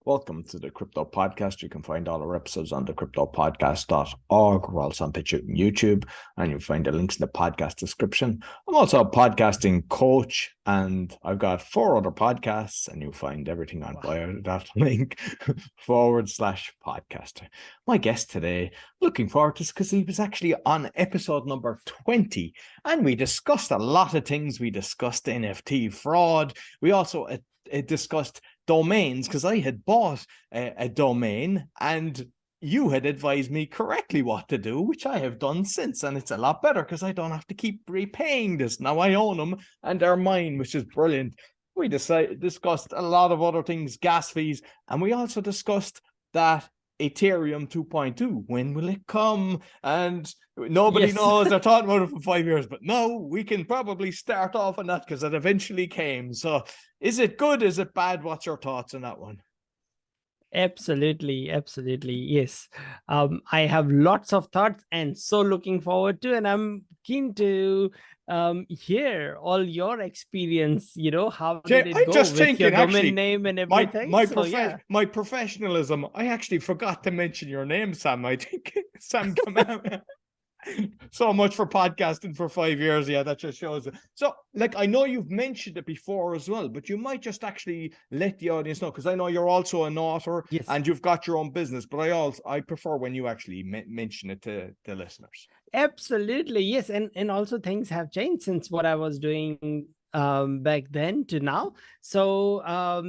Welcome to the Crypto Podcast. You can find all our episodes on thecryptopodcast.org. We're also on YouTube, and you'll find the links in the podcast description. I'm also a podcasting coach, and I've got 4 other podcasts, and you'll find everything on that link /podcaster. My guest today, looking forward to this because he was actually on episode number 20, and we discussed a lot of things. We discussed NFT fraud. We also discussed domains because I had bought a domain and you had advised me correctly what to do, which I have done since, and it's a lot better because I don't have to keep repaying this. Now I own them and they're mine, which is brilliant. We discussed a lot of other things, gas fees, and we also discussed that Ethereum 2.2, when will it come? And nobody knows. They're talking about it for 5 years, but no, we can probably start off on that because it eventually came. So is it good? Is it bad? What's your thoughts on that one? Absolutely. Yes. I have lots of thoughts and so looking forward to, and I'm keen to hear all your experience. How did it I'm go just with your thinking, domain actually, name and everything? my professionalism. I actually forgot to mention your name, Sam. I think Sam Kamani. So much for podcasting for 5 years. Yeah, that just shows it. So, I know you've mentioned it before as well, but you might just actually let the audience know, because I know you're also an author and you've got your own business, but I prefer when you actually mention it to the listeners. Absolutely, yes. And also things have changed since what I was doing back then to now. So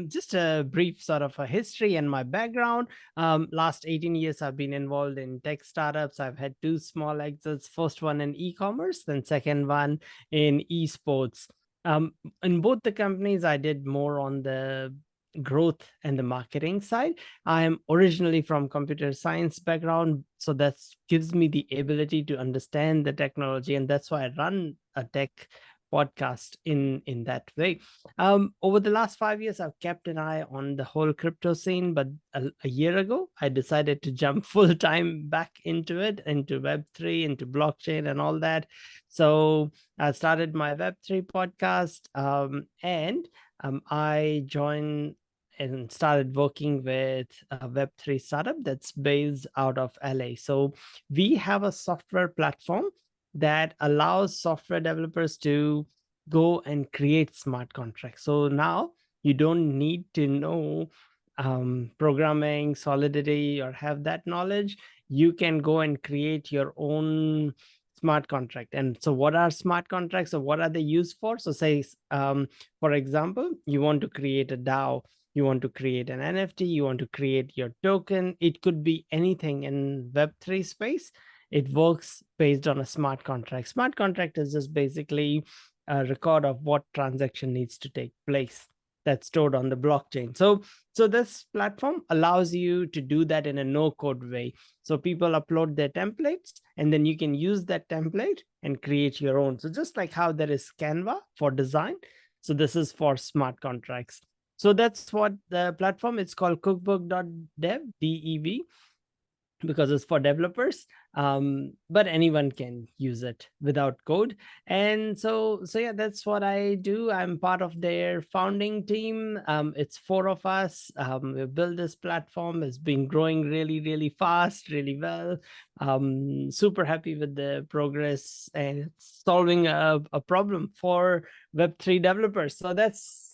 just a brief sort of a history and my background. Last 18 years I've been involved in tech startups. I've had 2 small exits, first one in e-commerce, then second one in esports. In both the companies I did more on the growth and the marketing side. I am originally from computer science background, so that gives me the ability to understand the technology, and that's why I run a tech podcast in that way. Over the last 5 years, I've kept an eye on the whole crypto scene, but a year ago, I decided to jump full time back into it, into Web3, into blockchain, and all that. So I started my Web3 podcast, and I joined and started working with a Web3 startup that's based out of LA. So we have a software platform that allows software developers to go and create smart contracts. So now you don't need to know programming, Solidity, or have that knowledge. You can go and create your own smart contract. And so what are smart contracts, or what are they used for? So say, for example, you want to create a DAO, you want to create an NFT, you want to create your token. It could be anything in Web3 space. It works based on a smart contract. Smart contract is just basically a record of what transaction needs to take place that's stored on the blockchain. So this platform allows you to do that in a no-code way. So people upload their templates, and then you can use that template and create your own. So just like how there is Canva for design, so this is for smart contracts. So that's what the platform, it's called cookbook.dev, DEV, because it's for developers, but anyone can use it without code. And so yeah, that's what I do. I'm part of their founding team. It's 4 of us. We built this platform. It's been growing really fast, really well. Super happy with the progress, and it's solving a problem for Web3 developers. So that's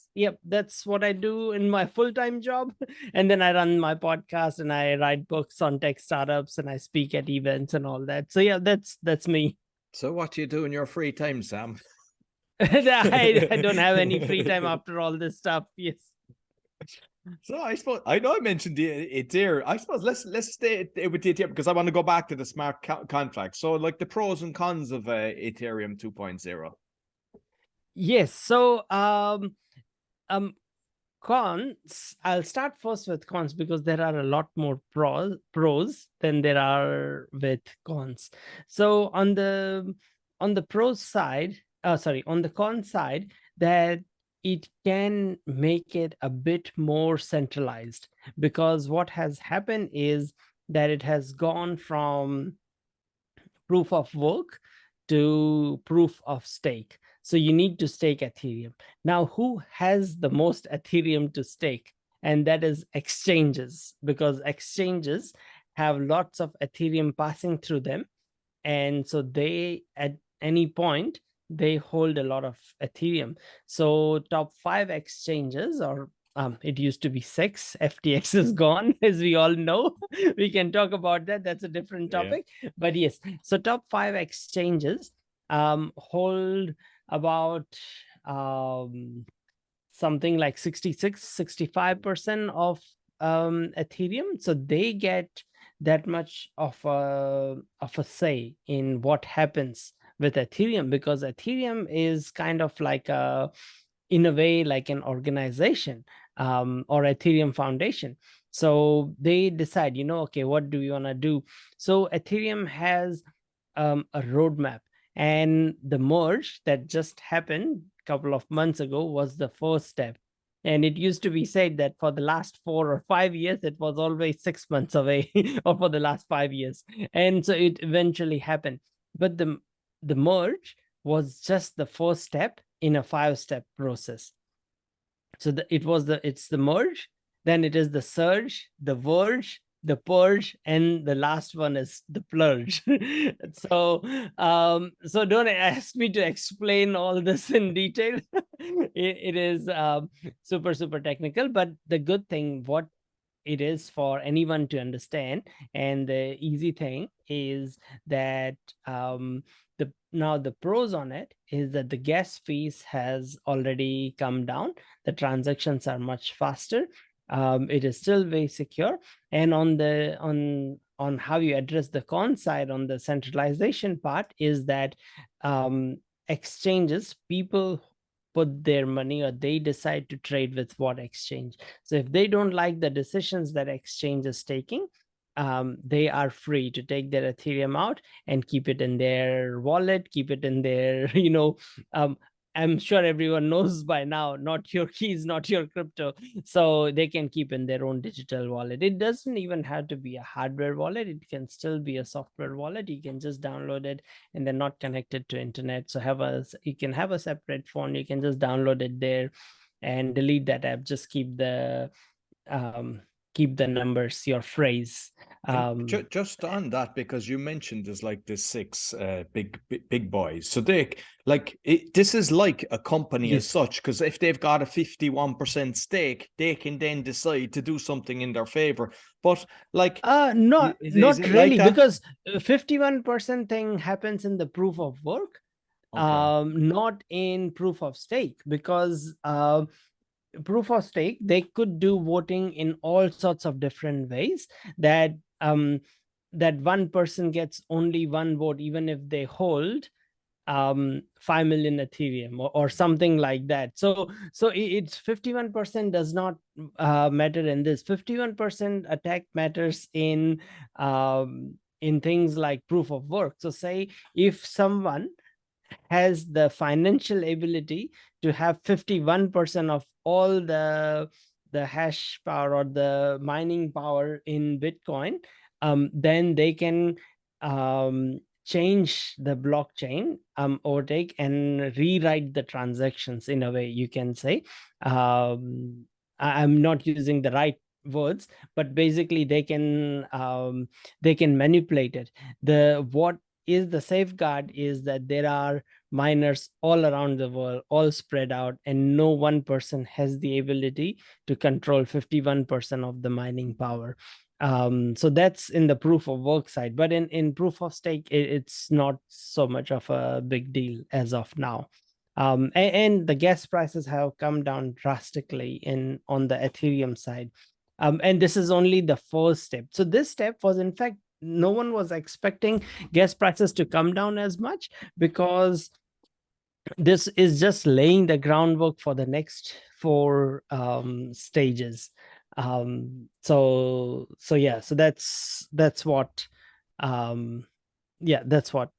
what I do in my full-time job. And then I run my podcast and I write books on tech startups and I speak at events and all that. So yeah, that's me. So what do you do in your free time, Sam? I don't have any free time after all this stuff. Yes. So I suppose I know I mentioned the Ethereum. I suppose let's stay with the Ethereum because I want to go back to the smart contract. So the pros and cons of Ethereum 2.0. Yes. So cons, I'll start first with cons because there are a lot more pros than there are with cons. So on the pros side, on the con side, that it can make it a bit more centralized, because what has happened is that it has gone from proof of work to proof of stake. So you need to stake Ethereum. Now, who has the most Ethereum to stake? and that is exchanges, because exchanges have lots of Ethereum passing through them. And so they, at any point, they hold a lot of Ethereum. So top 5 exchanges, or it used to be 6, FTX is gone, as we all know. We can talk about that. That's a different topic. But yes, so top 5 exchanges hold about something like 65% of Ethereum. So they get that much of a say in what happens with Ethereum, because Ethereum is kind of like in a way, like an organization, or Ethereum Foundation. So they decide, okay, what do we want to do? So Ethereum has a roadmap, and the merge that just happened a couple of months ago was the first step. And it used to be said that for the last 4 or 5 years, it was always 6 months away, or for the last 5 years. And so it eventually happened. But the merge was just the first step in a 5-step process. So it's the merge, then it is the surge, the verge, the purge, and the last one is the plurge. So don't ask me to explain all this in detail. It is super technical, but the good thing, what it is for anyone to understand, and the easy thing is that now the pros on it is that the gas fees has already come down. The transactions are much faster. It is still very secure. And on how you address the con side, on the centralization part, is that exchanges, people put their money, or they decide to trade with what exchange. So if they don't like the decisions that exchange is taking, they are free to take their Ethereum out and keep it in their wallet, keep it in their, I'm sure everyone knows by now, not your keys, not your crypto. So they can keep in their own digital wallet. It doesn't even have to be a hardware wallet. It can still be a software wallet. You can just download it, and they're not connected to internet. So you can have a separate phone. You can just download it there and delete that app. Just keep the numbers, your phrase. Just on that, because you mentioned there's like the 6 big boys, so they this is like a company as such, because if they've got a 51% stake, they can then decide to do something in their favor. But not it really, like because 51% thing happens in the proof of work, not in proof of stake, because proof of stake, they could do voting in all sorts of different ways, that one person gets only one vote, even if they hold 5 million Ethereum, or something like that. So it's 51% does not matter in this. 51% attack matters in things like proof of work. So say if someone has the financial ability to have 51% of all the hash power, or the mining power in Bitcoin, then they can change the blockchain, overtake and rewrite the transactions, in a way, you can say. I'm not using the right words, but basically they can manipulate it. What is the safeguard is that there are miners all around the world, all spread out, and no one person has the ability to control 51% of the mining power. So that's in the proof of work side, but in proof of stake, it's not so much of a big deal as of now. And the gas prices have come down drastically on the Ethereum side. And this is only the first step. So this step was, in fact, no one was expecting gas prices to come down as much, because this is just laying the groundwork for the next 4 stages. So that's what that's what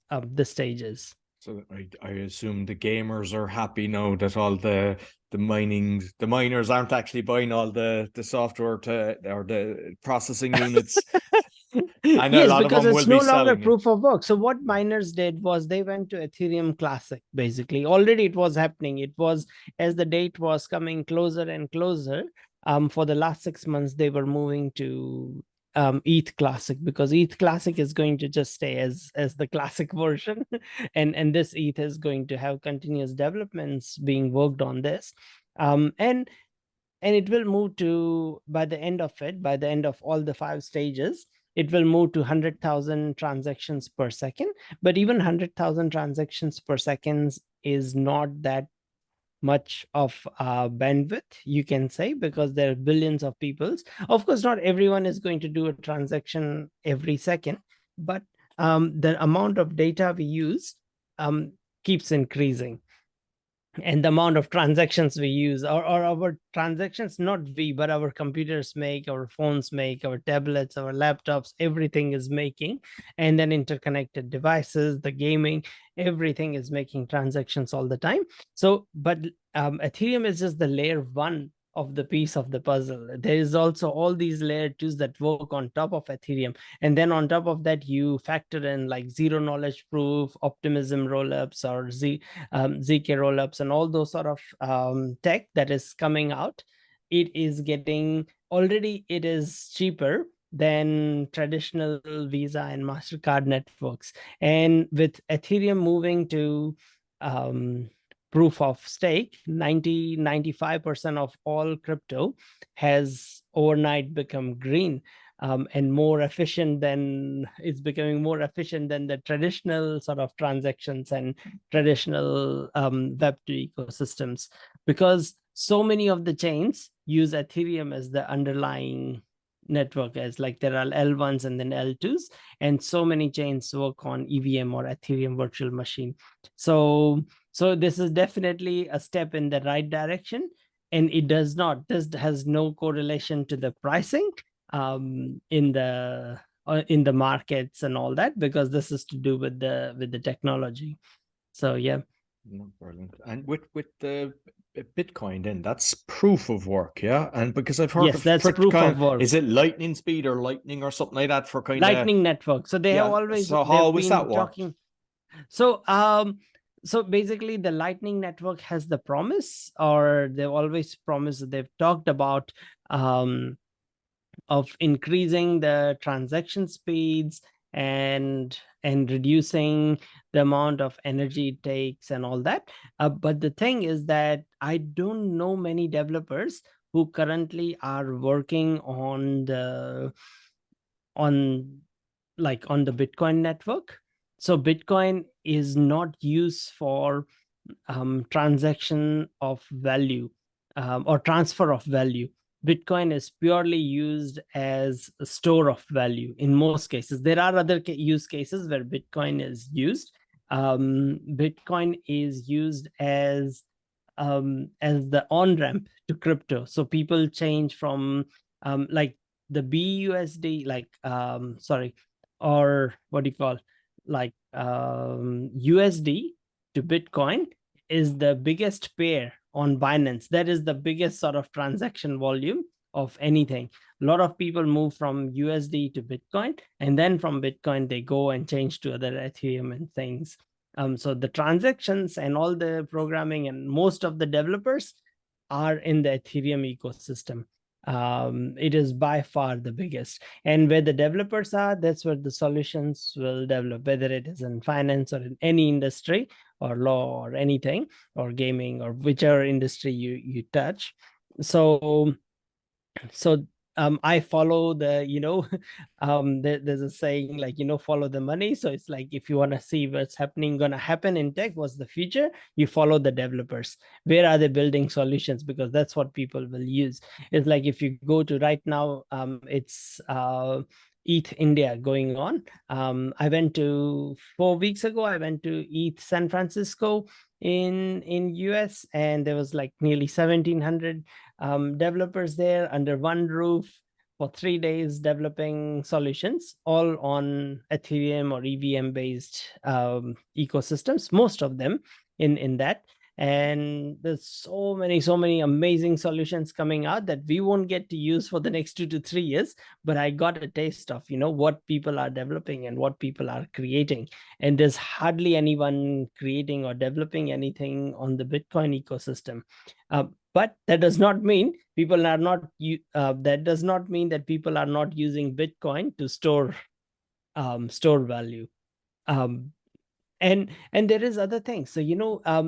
the stage is. So I assume the gamers are happy now that all the miners aren't actually buying all the software or the processing units. And Yes, a lot because of them it's will no be longer selling proof of work. So what miners did was they went to Ethereum Classic. Basically, already it was happening. It was, as the date was coming closer and closer, for the last 6 months, they were moving to ETH Classic, because ETH Classic is going to just stay as the classic version, and this ETH is going to have continuous developments being worked on this, and it will move to, by the end of all the 5 stages, it will move to 100,000 transactions per second. But even 100,000 transactions per second is not that much of bandwidth, you can say, because there are billions of people. Of course, not everyone is going to do a transaction every second, but the amount of data we use keeps increasing, and the amount of transactions we use, or our transactions, not we, but our computers make, our phones make, our tablets, our laptops, everything is making, and then interconnected devices, the gaming, everything is making transactions all the time. So, but Ethereum is just the layer 1 of the piece of the puzzle. There is also all these layer 2s that work on top of Ethereum, and then on top of that you factor in like zero knowledge proof, optimism rollups, or ZK rollups, and all those sort of tech that is coming out. It is getting, already it is cheaper than traditional Visa and MasterCard networks, and with Ethereum moving to proof of stake, 95% of all crypto has overnight become green, and more efficient than, it's becoming more efficient than the traditional sort of transactions and traditional Web2 ecosystems, because so many of the chains use Ethereum as the underlying network, as like there are L1s and then L2s, and so many chains work on EVM or Ethereum virtual machine. So this is definitely a step in the right direction, and this has no correlation to the pricing in the markets and all that, because this is to do with the technology. So yeah. No, brilliant. And with the Bitcoin, then that's proof of work, yeah. And because I've heard Yes, that's proof of work. Is it lightning speed or lightning or something like that for kind lightning of network? So they have always, so how was that work? talking. So so basically the lightning network has the promise, or they've always promised, they've talked about of increasing the transaction speeds and reducing the amount of energy it takes and all that. But the thing is that I don't know many developers who currently are working on the Bitcoin network. So Bitcoin is not used for transaction of value or transfer of value. Bitcoin is purely used as a store of value in most cases. There are other use cases where Bitcoin is used. Bitcoin is used as the on-ramp to crypto. So people change from like the BUSD, like or what do you call, like USD to Bitcoin is the biggest pair on Binance. That is the biggest sort of transaction volume of anything. A lot of people move from USD to Bitcoin, and then from Bitcoin they go and change to other Ethereum and things. So the transactions and all the programming and most of the developers are in the Ethereum ecosystem. It is by far the biggest, and where the developers are, that's where the solutions will develop, whether it is in finance or in any industry or law or anything, or gaming, or whichever industry you touch. So I follow the, there's a saying like, follow the money. So it's like, if you want to see what's gonna happen in tech, what's the future, you follow the developers. Where are they building solutions? Because that's what people will use. It's like, if you go to right now, it's ETH India going on. I went to 4 weeks ago, I went to ETH San Francisco in US, and there was like nearly 1,700 developers there under one roof for 3 days, developing solutions all on Ethereum or EVM based ecosystems, most of them in that. And there's so many amazing solutions coming out that we won't get to use for the next 2 to 3 years, but I got a taste of what people are developing and what people are creating. And there's hardly anyone creating or developing anything on the Bitcoin ecosystem. But that does not mean people are not that does not mean that people are not using Bitcoin to store value. And there is other things. So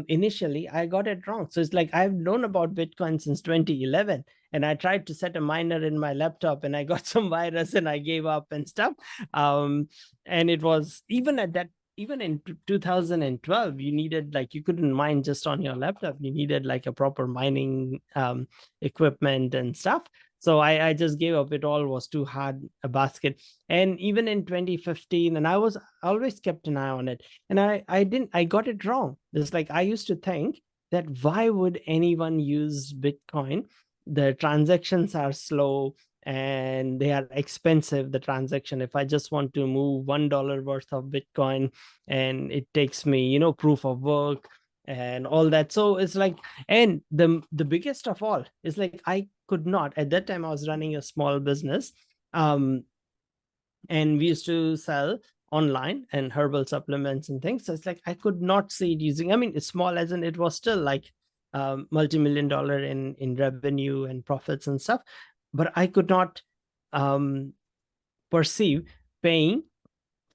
initially I got it wrong. So it's like I've known about Bitcoin since 2011, and I tried to set a miner in my laptop, and I got some virus, and I gave up and stuff. And it was even in 2012, you needed, like, you couldn't mine just on your laptop. You needed like a proper mining equipment and stuff. So I just gave up. It all was too hard a basket. And even in 2015, and I always kept an eye on it, and I got it wrong. It's like I used to think that why would anyone use Bitcoin? The transactions are slow and they are expensive. The transaction, if I just want to move $1 worth of Bitcoin, and it takes me proof of work and all that. So it's like, and the biggest of all is like, I could not, at that time I was running a small business, and we used to sell online and herbal supplements and things. So it's like I could not see it using, I mean, it's small as in it was still like multi-million dollar in revenue and profits and stuff, but I could not perceive paying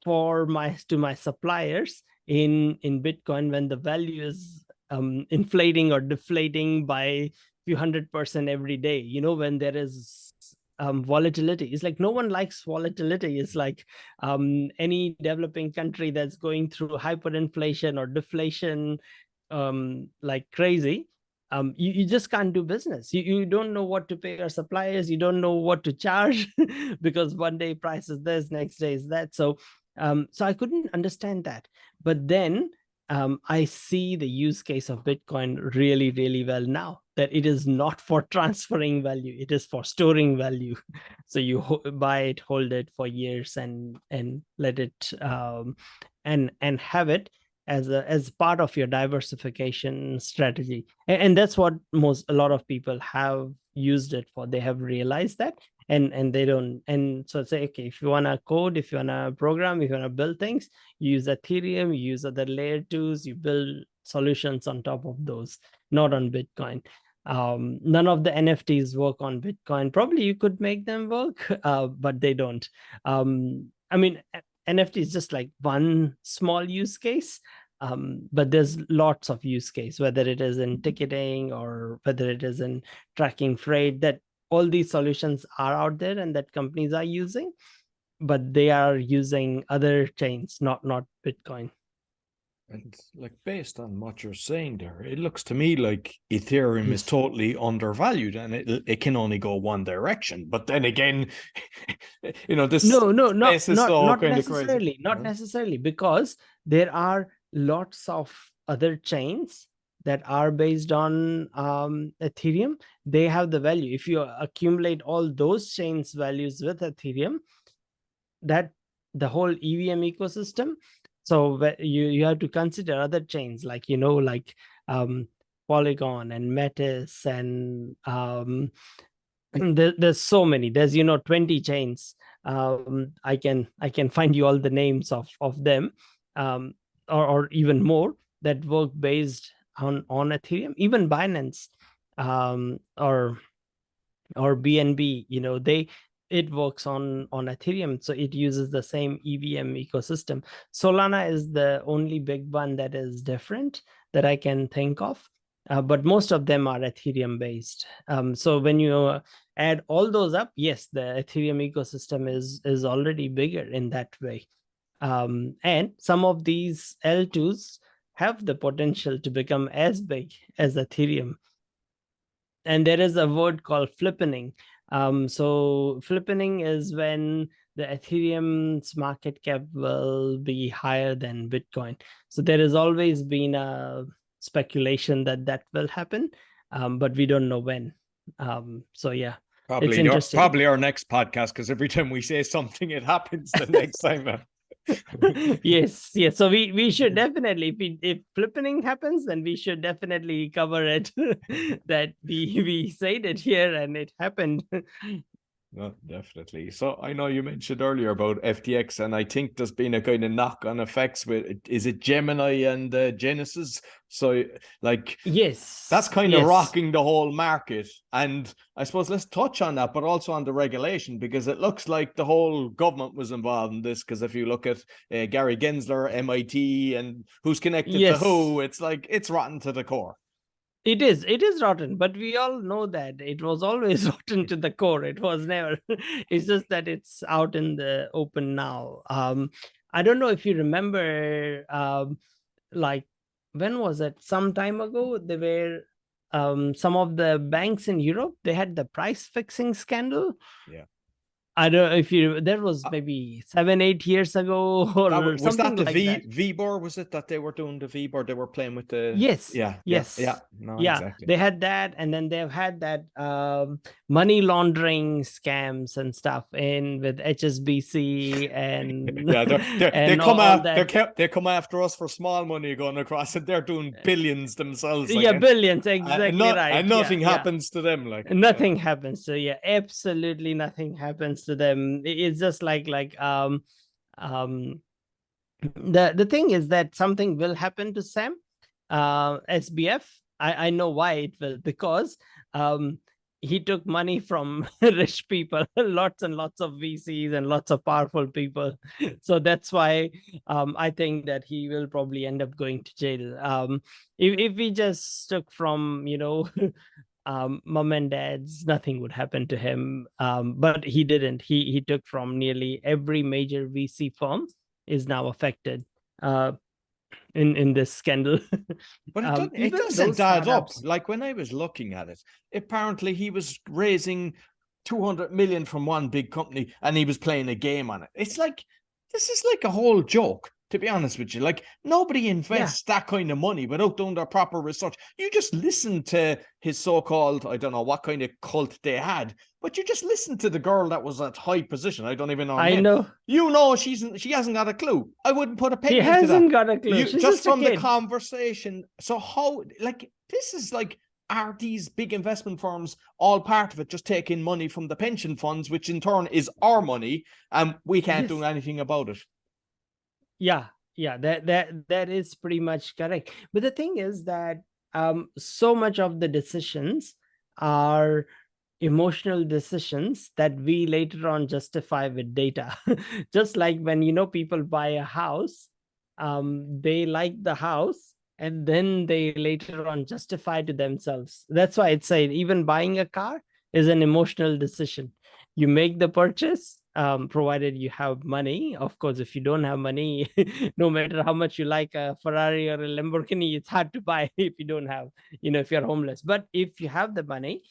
to my suppliers in Bitcoin when the value is inflating or deflating by few 100% every day. When there is volatility, it's like no one likes volatility. It's like any developing country that's going through hyperinflation or deflation like crazy. You just can't do business. You don't know what to pay your suppliers. You don't know what to charge because one day price is this, next day is that. So I couldn't understand that. But then I see the use case of Bitcoin really, really well now, that it is not for transferring value. It is for storing value. So you buy it, hold it for years, and let it and have it as part of your diversification strategy. And that's what a lot of people have used it for. They have realized that, and they don't. And so say, okay, if you want to code, if you want to program, if you want to build things, you use Ethereum, you use other layer 2s, you build solutions on top of those, not on Bitcoin. None of the NFTs work on Bitcoin. Probably you could make them work, but they don't. I mean, NFT is just like one small use case, but there's lots of use case, whether it is in ticketing or whether it is in tracking freight, that all these solutions are out there and that companies are using, but they are using other chains, not Bitcoin. And like, based on what you're saying there, it looks to me like Ethereum is totally undervalued, and it can only go one direction. But then again, this no space is so not kind necessarily, of crazy. not necessarily, because there are lots of other chains that are based on Ethereum. They have the value. If you accumulate all those chains values with Ethereum, that the whole EVM ecosystem. So you have to consider other chains like Polygon and Metis, and there's so many. There's 20 chains. I can find you all the names of them, or even more, that work based on Ethereum. Even Binance, or BNB, it works on Ethereum, so it uses the same EVM ecosystem. Solana is the only big one that is different that I can think of, but most of them are Ethereum based. So when you add all those up, yes, the Ethereum ecosystem is already bigger in that way, and some of these L2s have the potential to become as big as Ethereum. And there is a word called flippening. So flippening is when the Ethereum's market cap will be higher than Bitcoin. So there has always been a speculation that will happen, but we don't know when. So yeah, it's interesting. Probably our next podcast, because every time we say something, it happens the next time. Yes. So we should definitely, if flippening happens, then we should definitely cover it. That we said it here and it happened. No, definitely. So I know you mentioned earlier about FTX, and I think there's been a kind of knock-on effects with, is it Gemini and Genesis? So like that's Yes, kind of yes, rocking the whole market. And I suppose let's touch on that, but also on the regulation, because it looks like the whole government was involved in this. Because if you look at Gary Gensler, MIT, and who's connected to yes. who, it's like it's rotten to the core. It is rotten, but we all know that it was always rotten to the core. It was never, it's just that it's out in the open now. I don't know if you remember, like, when was it? Some time ago, there were some of the banks in Europe, they had the price fixing scandal. Yeah. I don't know if you, that was maybe 7, 8 years ago or Was something that the like that. VBOR? Was it that they were doing the VBOR? They were playing with the Yes, yeah. yes. No, Yeah, exactly. they had that, and then they've had that money laundering scams and stuff in with HSBC and Yeah, they and come all out that. they come after us for small money going across, and they're doing billions themselves, like, Yeah, billions, exactly right. and Yeah, nothing yeah. happens to them, like, Nothing happens to, yeah, absolutely nothing happens to them. It's just um the thing is that something will happen to Sam, SBF. I know why it will, because um he took money from rich people, lots and lots of VCs and lots of powerful people. So that's why I think that he will probably end up going to jail. If we just took from, mom and dads, nothing would happen to him. But he didn't. He took from nearly every major VC firm is now affected uh, in this scandal. but it Even doesn't those add up. startups. Like, when I was looking at it, apparently he was raising 200 million from one big company, and he was playing a game on it. It's like, this is like a whole joke, to be honest with you. Like, nobody Yeah. invests that kind of money without doing their proper research. You just listen to his so-called, I don't know what kind of cult they had, but you just listen to the girl that was at high position. I don't even know her I name. know. You know, she hasn't got a clue. I wouldn't put a She penny into that. hasn't got a clue. You She's just just a from the kid. conversation. So how, like, this is like, are these big investment firms all part of it, just taking money from the pension funds, which in turn is our money, and we can't do Yes. anything about it? Yeah. Yeah. That is pretty much correct. But the thing is that so much of the decisions are emotional decisions that we later on justify with data. Just like when, people buy a house, they like the house, and then they later on justify to themselves. That's why it's said even buying a car is an emotional decision. You make the purchase, provided you have money. Of course, if you don't have money, no matter how much you like a Ferrari or a Lamborghini, it's hard to buy if you don't have, if you're homeless. But if you have the money,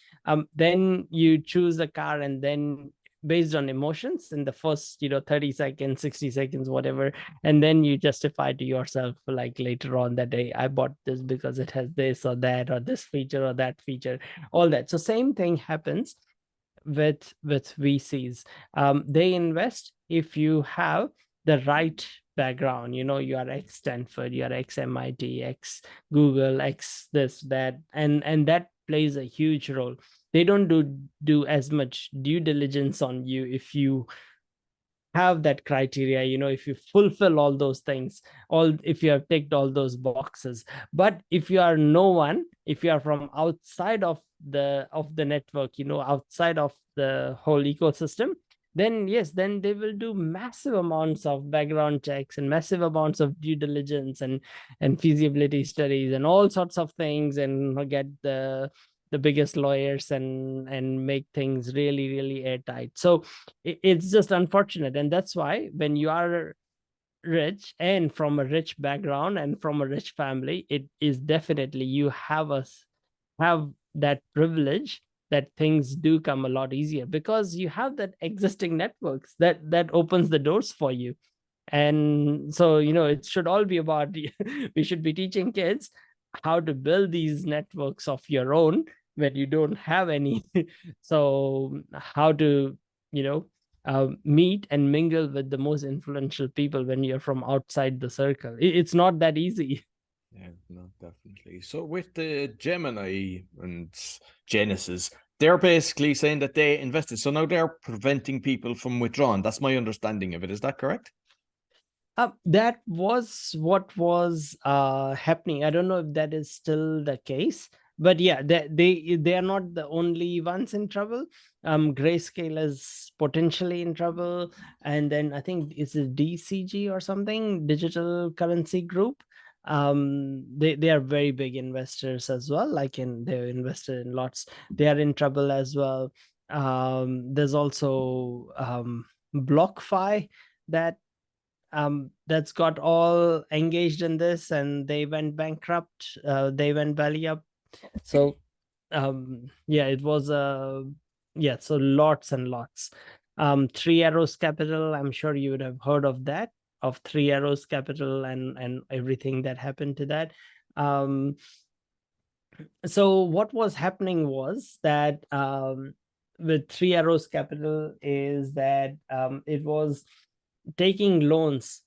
then you choose a car, and then based on emotions in the first 30 seconds, 60 seconds, whatever, and then you justify to yourself, like, later on, that day I bought this because it has this or that, or this feature or that feature, all that. So same thing happens with VCs. They invest if you have the right background. You are ex Stanford, you are ex MIT, ex Google, ex this, that, and that plays a huge role. They don't do as much due diligence on you if you have that criteria, if you fulfill all those things, all if you have ticked all those boxes. But if you are no one, if you are from outside of the network, outside of the whole ecosystem, then yes, then they will do massive amounts of background checks and massive amounts of due diligence and feasibility studies and all sorts of things, and get the biggest lawyers and make things really, really airtight. So it's just unfortunate. And that's why when you are rich and from a rich background and from a rich family, it is definitely, you have that privilege, that things do come a lot easier because you have that existing networks that opens the doors for you. And so, it should all be about we should be teaching kids how to build these networks of your own when you don't have any. So how to, meet and mingle with the most influential people when you're from outside the circle. It's not that easy. Yeah, no, definitely. So with the Gemini and Genesis, they're basically saying that they invested. So now they're preventing people from withdrawing. That's my understanding of it. Is that correct? That was what was happening. I don't know if that is still the case, but yeah, they are not the only ones in trouble. Grayscale is potentially in trouble, and then I think it's a DCG or something, Digital Currency Group. They are very big investors as well. They've invested in lots. They are in trouble as well. There's also BlockFi that that's got all engaged in this, and they went bankrupt. They went belly up. So yeah, it was yeah, so lots and lots. Three Arrows Capital, I'm sure you would have heard of that, of Three Arrows Capital and everything that happened to that. So what was happening was that with Three Arrows Capital is that it was taking loans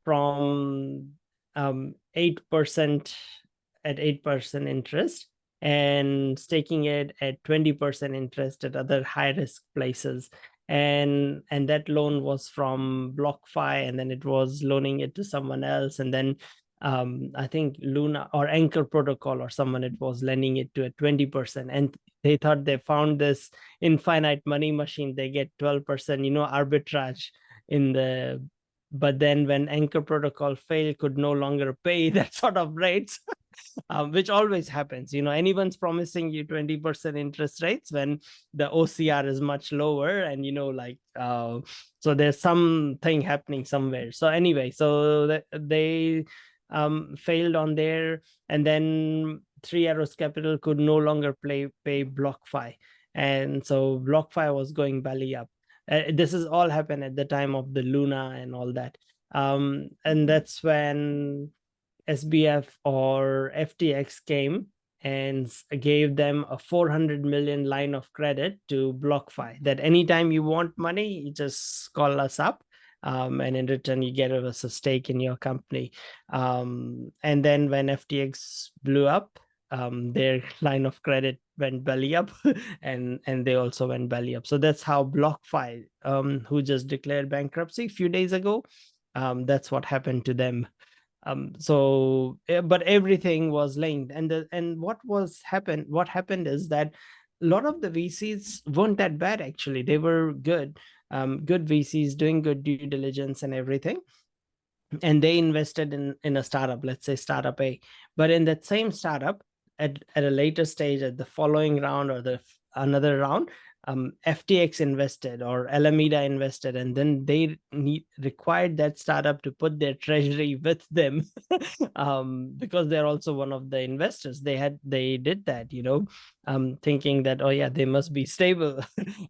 from 8% at 8% interest and staking it at 20% interest at other high risk places. And that loan was from BlockFi, and then it was loaning it to someone else. And then I think Luna or Anchor Protocol or someone, it was lending it to at 20%. And they thought they found this infinite money machine. They get 12%, arbitrage in the, but then when Anchor Protocol failed, could no longer pay that sort of rates, which always happens. Anyone's promising you 20% interest rates when the OCR is much lower, and so there's something happening somewhere. So anyway, so they failed on there, and then Three Arrows Capital could no longer pay BlockFi, and so BlockFi was going belly up. This is all happened at the time of the Luna and all that. And that's when SBF or FTX came and gave them a 400 million line of credit to BlockFi, that anytime you want money, you just call us up. And in return, you get us a stake in your company. And then when FTX blew up, their line of credit went belly up, and they also went belly up. So that's how BlockFi, who just declared bankruptcy a few days ago, that's what happened to them. But everything was linked, and what happened is that a lot of the VCs weren't that bad. Actually, they were good VCs doing good due diligence and everything, and they invested in a startup, let's say startup A. But in that same startup, at a later stage, at the following round or another round, FTX invested or Alameda invested, and then they required that startup to put their treasury with them, because they're also one of the investors. They did that, thinking that, oh yeah, they must be stable,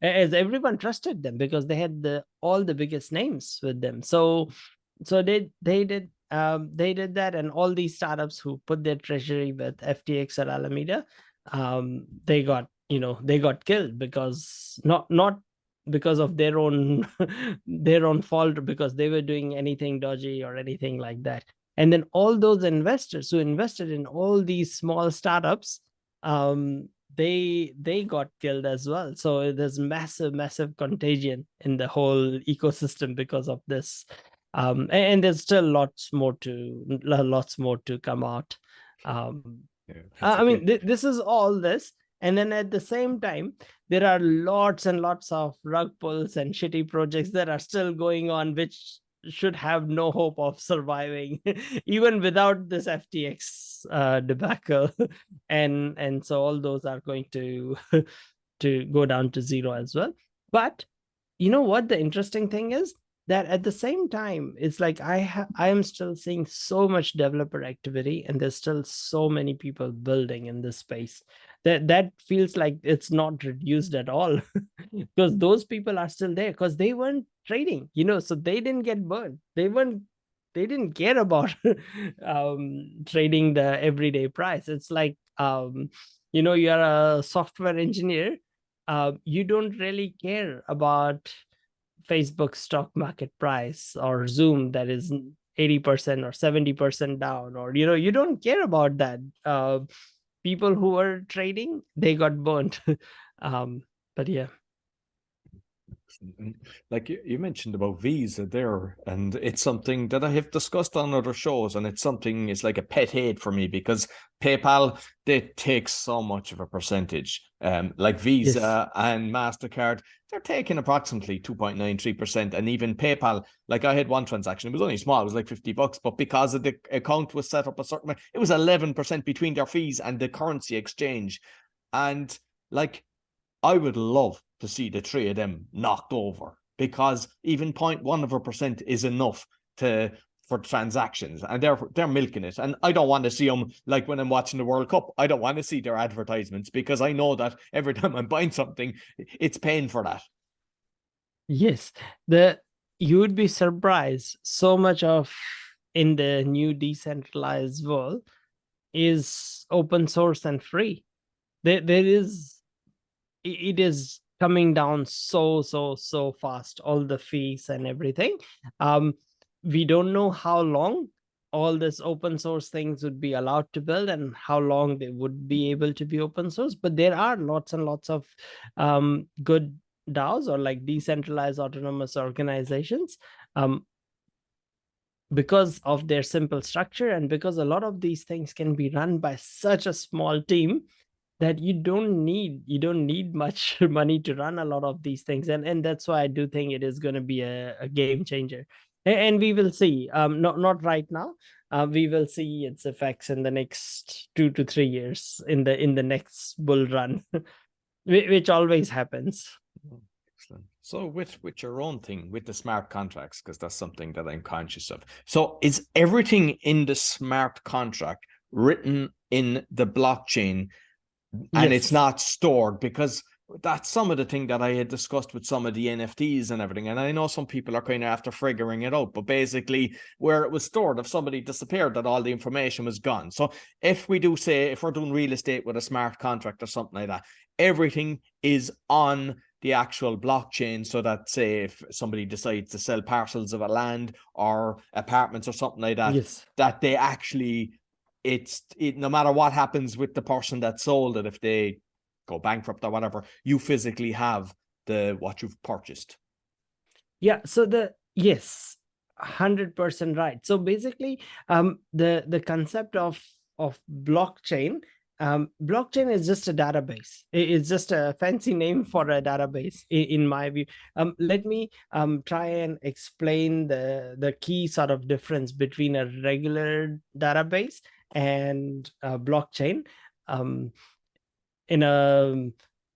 as everyone trusted them because they had all the biggest names with them. So they did that, and all these startups who put their treasury with FTX or Alameda, they got killed, because not because of their own their own fault, because they were doing anything dodgy or anything like that. And then all those investors who invested in all these small startups, they got killed as well. So there's massive contagion in the whole ecosystem because of this. And there's still lots more to come out. I mean, this is all this. And then at the same time, there are lots and lots of rug pulls and shitty projects that are still going on, which should have no hope of surviving, even without this FTX debacle. And so all those are going to to go down to zero as well. But you know what the interesting thing is? That at the same time, it's like I am still seeing so much developer activity, and there's still so many people building in this space that feels like it's not reduced at all, because those people are still there because they weren't trading, so they didn't get burned. They didn't care about trading the everyday price. It's like, you're a software engineer, you don't really care about Facebook stock market price, or Zoom that is 80% or 70% down, or you don't care about that. People who are trading, they got burnt. But yeah. Like you mentioned about Visa there, and it's something that I have discussed on other shows, and it's like a pet hate for me because PayPal, they take so much of a percentage. Like Yes. Visa and MasterCard, they're taking approximately 2.93%. And even PayPal, like I had one transaction, it was only small, it was like $50, but because of the account was set up a certain way, it was 11% between their fees and the currency exchange. And like I would love to see the three of them knocked over because even 0.1% is enough for transactions, and they're milking it. And I don't want to see them like when I'm watching the World Cup. I don't want to see their advertisements because I know that every time I'm buying something, it's paying for that. Yes, you would be surprised. So much of in the new decentralized world is open source and free. There is it is coming down so fast, all the fees and everything. We don't know how long all this open source things would be allowed to build and how long they would be able to be open source, but there are lots and lots of good DAOs, or like decentralized autonomous organizations, because of their simple structure and because a lot of these things can be run by such a small team that you don't need much money to run a lot of these things. And that's why I do think it is going to be a game changer. And we will see, not right now. We will see its effects in the next 2 to 3 years, in the next bull run, which always happens. Excellent. So with your own thing, with the smart contracts, because that's something that I'm conscious of. So is everything in the smart contract written in the blockchain and it's Yes. not stored? Because that's some of the thing that I had discussed with some of the NFTs and everything. And I know some people are kind of after figuring it out, but basically where it was stored, if somebody disappeared, that all the information was gone. So if we do say, if we're doing real estate with a smart contract or something like that, everything is on the actual blockchain, so that say if somebody decides to sell parcels of a land or apartments or something like that, Yes. that they actually, no matter what happens with the person that sold it, if they go bankrupt or whatever, you physically have what you've purchased. Yeah. So yes, 100% right. So basically, the concept of blockchain, blockchain is just a database. It's just a fancy name for a database, in my view. Let me try and explain the key sort of difference between a regular database and a blockchain. Um, in a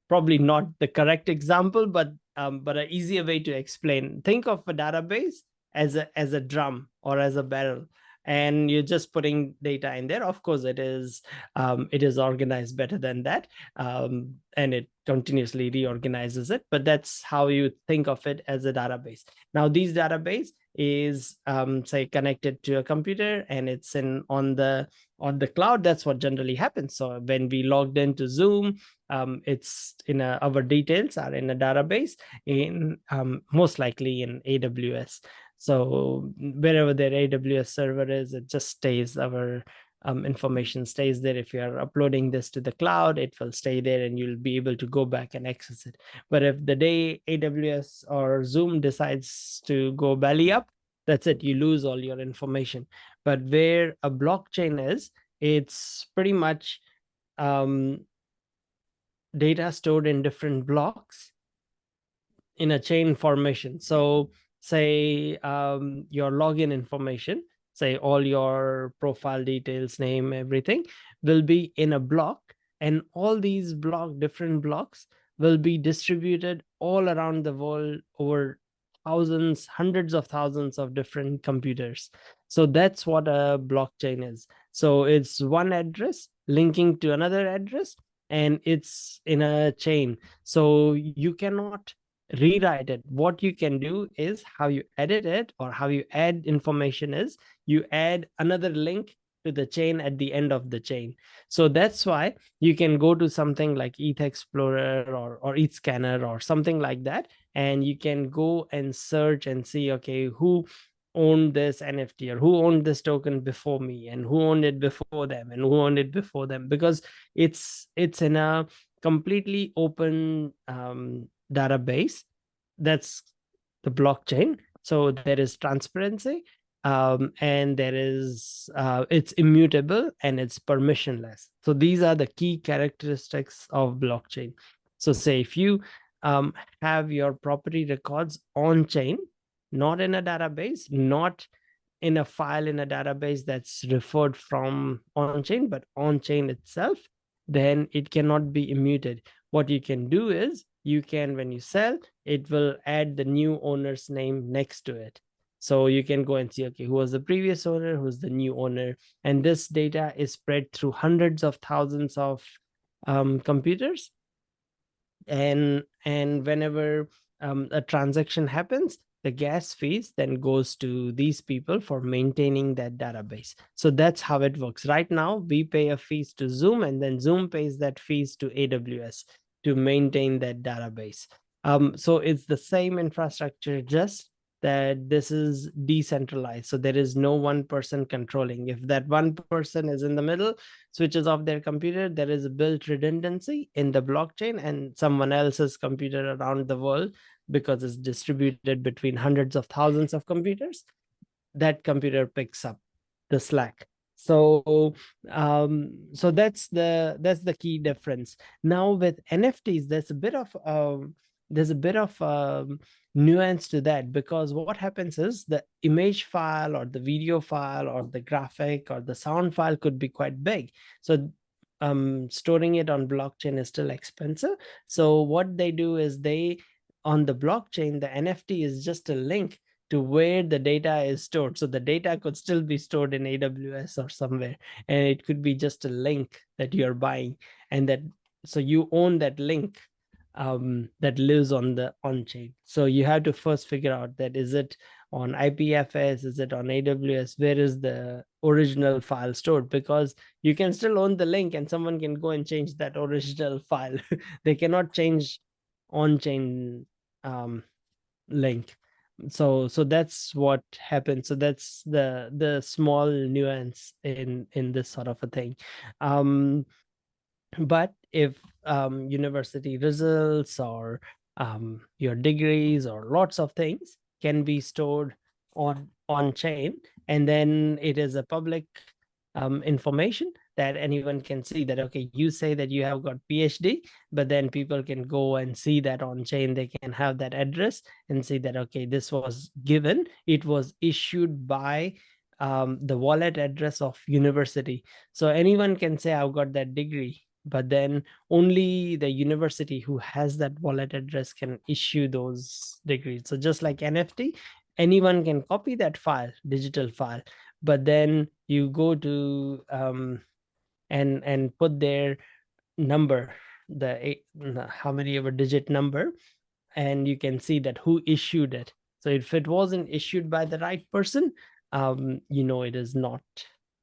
probably not the correct example, but an easier way to explain. Think of a database as a drum or as a barrel, and you're just putting data in there. Of course, it is organized better than that, and it continuously reorganizes it. But that's how you think of it, as a database. Now, these database is say connected to a computer, and it's on the cloud. That's what generally happens. So when we logged into Zoom, it's our details are in a database, in most likely in AWS. So wherever their AWS server is, it just stays, our information stays there. If you're uploading this to the cloud, it will stay there and you'll be able to go back and access it. But if the day AWS or Zoom decides to go belly up, that's it, you lose all your information. But where a blockchain is, it's pretty much data stored in different blocks in a chain formation. So say your login information, say all your profile details, name, everything will be in a block, and all these different blocks will be distributed all around the world over thousands, hundreds of thousands of different computers. So that's what a blockchain is. So it's one address linking to another address, and it's in a chain. So you cannot rewrite it. What you can do is, how you edit it or how you add information is, you add another link to the chain at the end of the chain. So that's why you can go to something like ETH Explorer or ETH Scanner or something like that, and you can go and search and see, okay, who owned this NFT, or who owned this token before me, and who owned it before them, and who owned it before them, because it's in a completely open database. That's the blockchain. So there is transparency, and there is it's immutable and it's permissionless. So these are the key characteristics of blockchain. So say if you have your property records on chain, not in a database, not in a file in a database that's referred from on chain, but on chain itself, then it cannot be immuted. What you can do is you can, when you sell, it will add the new owner's name next to it. So you can go and see, okay, who was the previous owner, who's the new owner. And this data is spread through hundreds of thousands of computers. And whenever a transaction happens, the gas fees then goes to these people for maintaining that database. So that's how it works. Right now, we pay a fees to Zoom, and then Zoom pays that fees to AWS to maintain that database. So it's the same infrastructure, just that this is decentralized. So there is no one person controlling. If that one person is in the middle, switches off their computer, there is a built redundancy in the blockchain, and someone else's computer around the world, because it's distributed between hundreds of thousands of computers, that computer picks up the slack. So so that's the key difference. Now with NFTs, there's a bit of nuance to that, because what happens is the image file or the video file or the graphic or the sound file could be quite big. So storing it on blockchain is still expensive. So what they do is on the blockchain, the NFT is just a link to where the data is stored. So the data could still be stored in AWS or somewhere, and it could be just a link that you're buying, and that, so you own that link that lives on the on-chain. So you have to first figure out that, is it on IPFS, is it on AWS, where is the original file stored? Because you can still own the link and someone can go and change that original file. They cannot change on-chain link. So that's what happens. So that's the small nuance in this sort of a thing. But if university results or your degrees or lots of things can be stored on chain, and then it is a public information that anyone can see that, okay, you say that you have got PhD, but then people can go and see that on chain. They can have that address and see that, okay, this was given, it was issued by the wallet address of university. So anyone can say, I've got that degree, but then only the university who has that wallet address can issue those degrees. So just like NFT, anyone can copy that file, digital file, but then you go to and put their number, how many ever digit number, and you can see that who issued it. So if it wasn't issued by the right person, it is not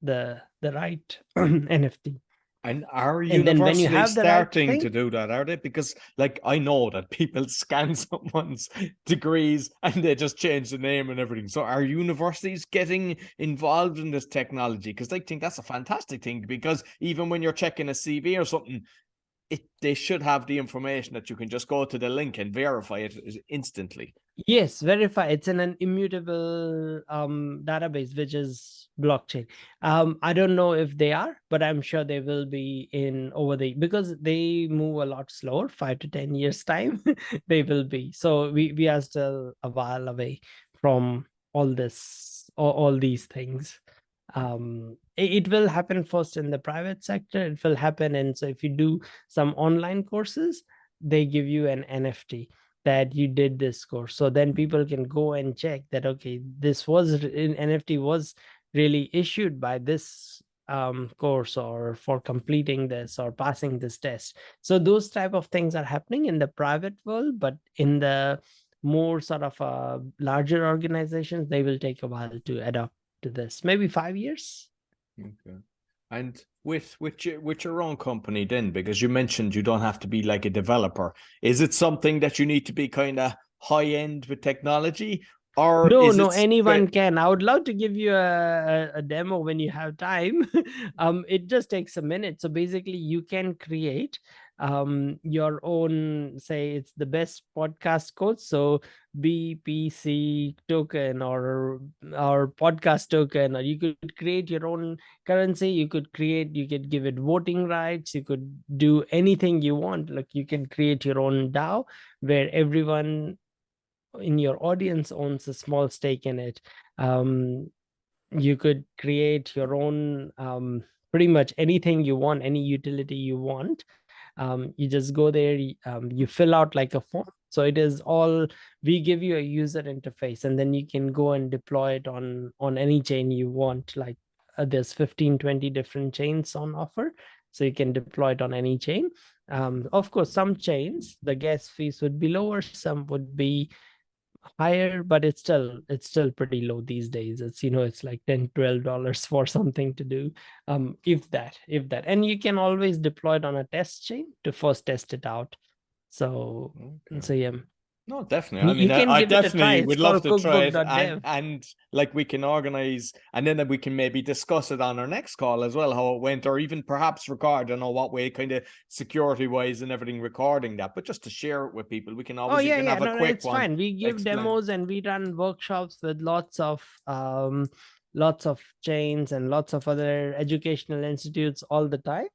the right NFT. And are And then when you universities have the right starting thing, to do that, are they? Because like I know that people scan someone's degrees and they just change the name and everything. So are universities getting involved in this technology? Because I think that's a fantastic thing, because even when you're checking a CV or something, they should have the information that you can just go to the link and verify it instantly. yes, verify. It's in an immutable database, which is blockchain. I don't know if they are, but I'm sure they will be in because they move a lot slower, 5 to 10 years time. They will be. So we are still a while away from all these things. It will happen first in the private sector. It will happen. And so if you do some online courses, they give you an NFT that you did this course. So then people can go and check that, okay, this was NFT was really issued by this course, or for completing this or passing this test. So those type of things are happening in the private world, but in the more sort of larger organizations, they will take a while to adapt to this, maybe 5 years. Okay. And with your own company then, because you mentioned you don't have to be like a developer, is it something that you need to be kind of high end with technology, or No, anyone can. I would love to give you a demo when you have time. It just takes a minute. So basically you can create your own, say it's the best podcast code, so BPC token or podcast token, or you could create your own currency. You could give it voting rights. You could do anything you want. Like you can create your own DAO where everyone in your audience owns a small stake in it. You could create your own, pretty much anything you want, any utility you want. You just go there, you fill out like a form. So it is all, we give you a user interface, and then you can go and deploy it on any chain you want. Like there's 15-20 different chains on offer, so you can deploy it on any chain. Of course, some chains the gas fees would be lower, some would be higher, but it's still pretty low these days. It's, it's like $10-12 for something to do, if that. And you can always deploy it on a test chain to first test it out. So yeah. No, definitely. I mean, You can I give it a try. definitely It's would love called to try it, cookbook.dev. and like we can organize, and then we can maybe discuss it on our next call as well, how it went, or even perhaps record. I don't know what way, kind of security wise and everything, recording that, but just to share it with people, we can always Yeah, have a no, quick it's one. fine. We give Explain. demos and we run workshops with lots of chains and lots of other educational institutes all the time.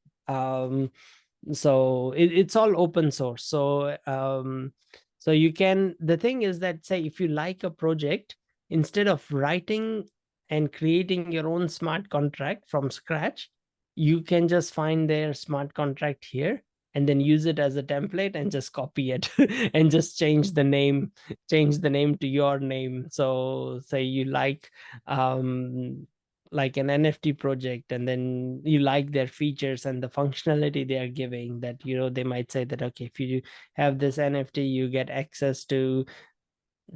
So it's all open source. So you can, the thing is that, say if you like a project, instead of writing and creating your own smart contract from scratch, you can just find their smart contract here and then use it as a template and just copy it and just change the name to your name. So say you like an NFT project, and then you like their features and the functionality they are giving, that they might say that, okay, if you have this NFT, you get access to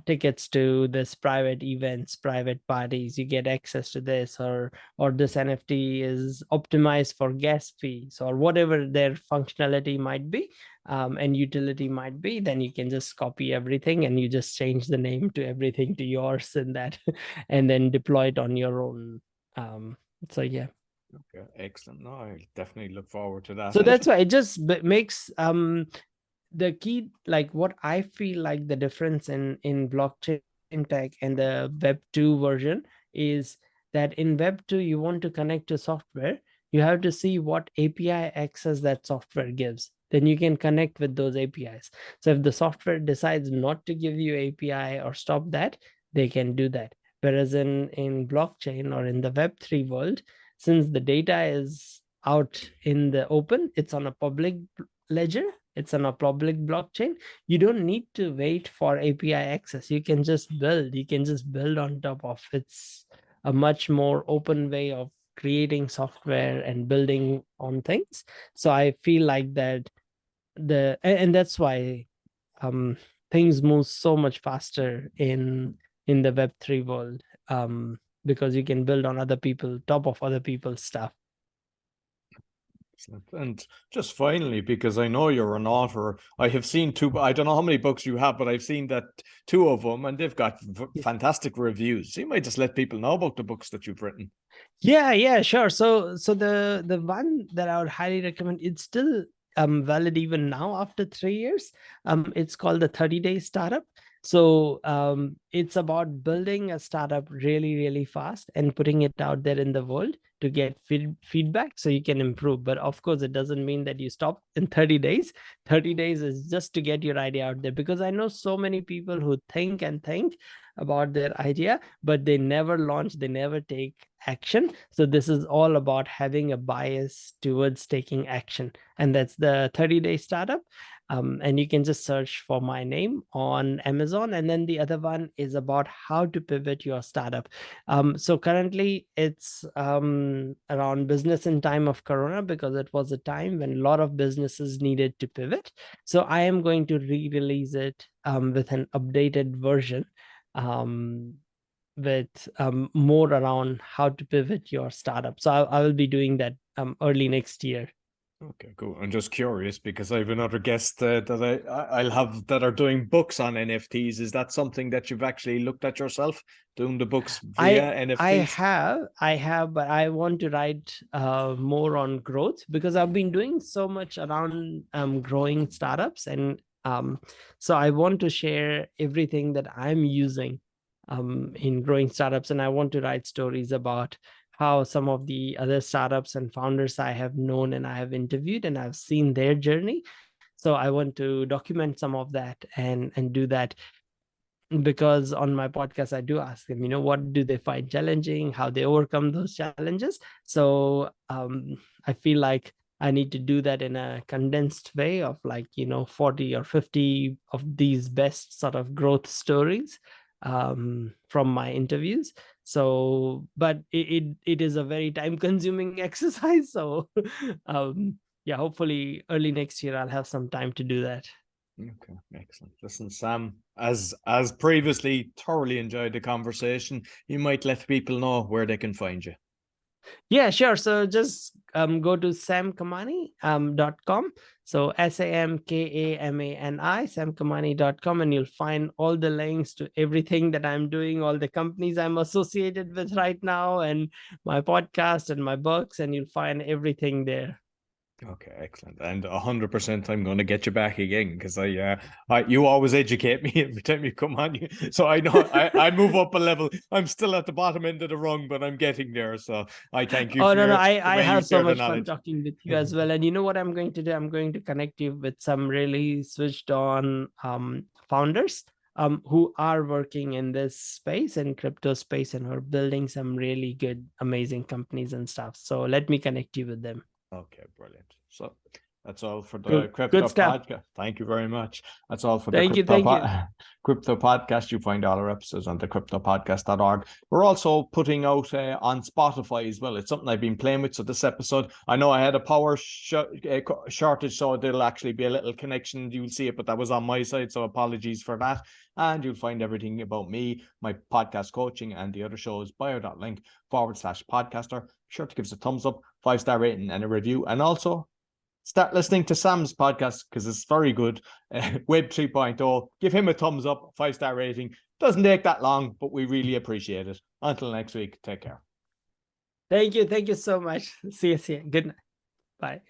tickets to this private events, private parties, you get access to this, or this NFT is optimized for gas fees, or whatever their functionality might be, and utility might be. Then you can just copy everything and you just change the name to everything to yours in that and then deploy it on your own. So yeah. Okay, excellent. No, I definitely look forward to that. So that's why it just makes the key, like what I feel like the difference in blockchain tech and the web 2 version is that in web 2 you want to connect to software, you have to see what API access that software gives, then you can connect with those APIs. So if the software decides not to give you API or stop that, they can do that. Whereas in blockchain or in the web 3 world, since the data is out in the open, it's on a public ledger, it's on a public blockchain, you don't need to wait for API access. You can just build on top of. It's a much more open way of creating software and building on things. So I feel like that and that's why things move so much faster in the web3 world, because you can build on top of other people's stuff. Excellent. And just finally, because I know you're an author, I have seen I don't know how many books you have, but I've seen that 2 of them, and they've got fantastic reviews. So you might just let people know about the books that you've written. Yeah, sure. So the one that I would highly recommend, it's still valid even now after 3 years. It's called the 30-day startup. So it's about building a startup really, really fast and putting it out there in the world to get feedback so you can improve. But of course, it doesn't mean that you stop in 30 days. 30 days is just to get your idea out there, because I know so many people who think about their idea, but they never launch, they never take action. So this is all about having a bias towards taking action, and that's the 30-day startup. And you can just search for my name on Amazon. And then the other one is about how to pivot your startup. So currently it's around business in time of Corona, because it was a time when a lot of businesses needed to pivot. So I am going to re-release it with an updated version, with more around how to pivot your startup. So I will be doing that early next year. Okay, cool. I'm just curious because I have another guest that I'll have that are doing books on NFTs. Is that something that you've actually looked at yourself, doing the books via I NFTs? have, but I want to write more on growth, because I've been doing so much around growing startups, and so I want to share everything that I'm using in growing startups, and I want to write stories about how some of the other startups and founders I have known and I have interviewed and I've seen their journey. So I want to document some of that and do that, because on my podcast I do ask them, what do they find challenging, how they overcome those challenges. So I feel like I need to do that in a condensed way of 40 or 50 of these best sort of growth stories from my interviews. So but it is a very time consuming exercise. So yeah, hopefully early next year I'll have some time to do that. Okay, excellent. Listen, Sam, as previously, thoroughly enjoyed the conversation. You might let people know where they can find you. Yeah, sure. So just go to samkamani.com. So SAMKAMANI, samkamani.com, and you'll find all the links to everything that I'm doing, all the companies I'm associated with right now, and my podcast and my books, and you'll find everything there. Okay, excellent. And 100% I'm going to get you back again because you always educate me every time you come on. So I know I move up a level. I'm still at the bottom end of the rung, but I'm getting there. So I thank you Oh, for no, no. the I way you have so share the much fun knowledge. talking with you as well. And you know what I'm going to do? I'm going to connect you with some really switched on founders who are working in this space and crypto space, and who are building some really good, amazing companies and stuff. So let me connect you with them. Okay, brilliant. So that's all for the Good, good crypto stuff. podcast. Thank you very much. That's all for the Thank you. Thank you. crypto podcast. You find all our episodes on thecryptopodcast.org. We're also putting out on Spotify as well. It's something I've been playing with. So this episode, I know I had a power shortage, so there'll actually be a little connection. You'll see it, but that was on my side. So apologies for that. And you'll find everything about me, my podcast coaching, and the other shows bio.link/podcaster. Be sure to give us a thumbs up, 5-star rating, and a review. And also start listening to Sam's podcast because it's very good. Web 3.0. Give him a thumbs up, 5-star rating. Doesn't take that long, but we really appreciate it. Until next week, take care. Thank you. Thank you so much. See you. Good night. Bye.